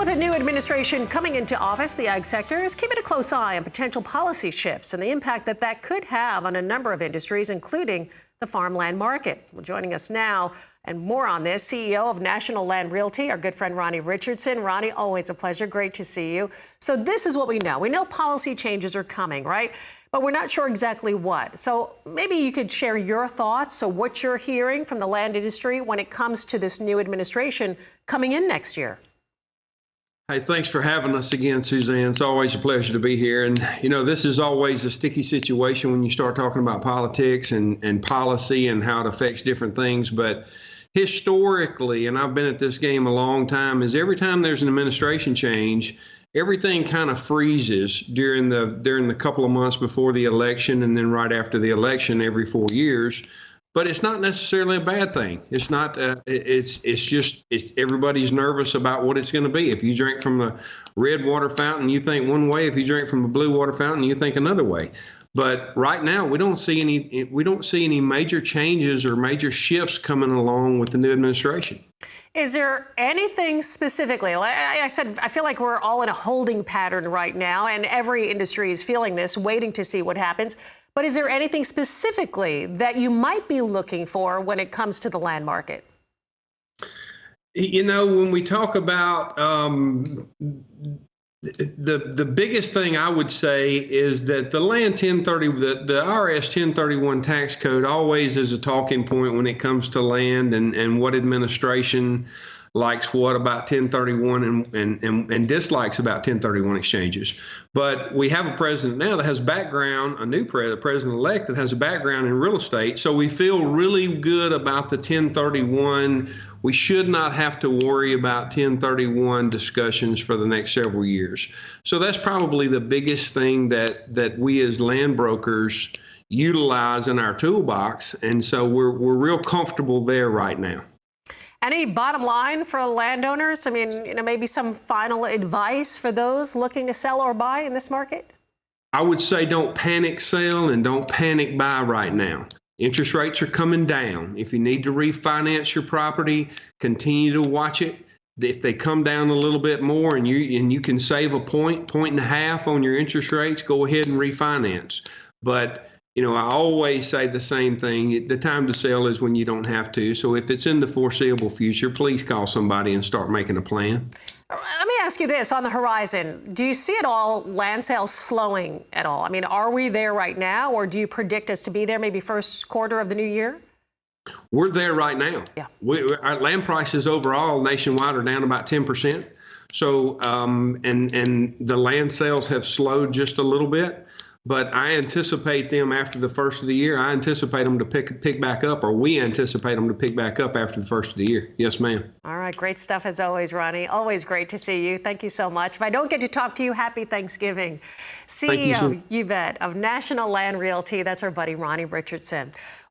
With a new administration coming into office, the ag sector is keeping a close eye on potential policy shifts and the impact that that could have on a number of industries, including the farmland market. Well, joining us now and more on this, CEO of National Land Realty, our good friend Ronnie Richardson. Ronnie, always a pleasure. Great to see you. So this is what we know. We know policy changes are coming, right? But we're not sure exactly what. So maybe you could share your thoughts, so what you're hearing from the land industry when it comes to this new administration coming in next year. Hey, thanks for having us again, Suzanne. It's always a pleasure to be here. And, you know, this is always a sticky situation when you start talking about politics and policy and how it affects different things. But historically, and I've been at this game a long time, is every time there's an administration change, everything kind of freezes during the couple of months before the election and then right after the election every 4 years. But it's not necessarily a bad thing. It's not. It's just everybody's nervous about what it's going to be. If you drink from a red water fountain, you think one way. If you drink from a blue water fountain, you think another way. But right now, we don't see any major changes or major shifts coming along with the new administration. Is there anything specifically? Like I said, I feel like we're all in a holding pattern right now, and every industry is feeling this, waiting to see what happens. But is there anything specifically that you might be looking for when it comes to the land market? You know, when we talk about the biggest thing I would say is that the land 1030, the IRS 1031 tax code always is a talking point when it comes to land and what administration likes what about 1031 and dislikes about 1031 exchanges. But we have a president now that has background, a new president-elect that has a background in real estate. So we feel really good about the 1031. We should not have to worry about 1031 discussions for the next several years. So that's probably the biggest thing that we as land brokers utilize in our toolbox. And so we're real comfortable there right now. Any bottom line for landowners? I mean, maybe some final advice for those looking to sell or buy in this market? I would say don't panic sell and don't panic buy right now. Interest rates are coming down. If you need to refinance your property, continue to watch it. If they come down a little bit more and you can save a point and a half on your interest rates, go ahead and refinance. But you know, I always say the same thing. The time to sell is when you don't have to. So if it's in the foreseeable future, please call somebody and start making a plan. Let me ask you this, on the horizon, do you see at all land sales slowing at all? I mean, are we there right now, or do you predict us to be there maybe first quarter of the new year? We're there right now. Yeah. Our land prices overall nationwide are down about 10%. So, and the land sales have slowed just a little bit. But I anticipate them after the first of the year. I anticipate them to pick back up, or we anticipate them to pick back up after the first of the year. Yes, ma'am. All right. Great stuff as always, Ronnie. Always great to see you. Thank you so much. If I don't get to talk to you, happy Thanksgiving. CEO, you bet, of National Land Realty. That's our buddy, Ronnie Richardson.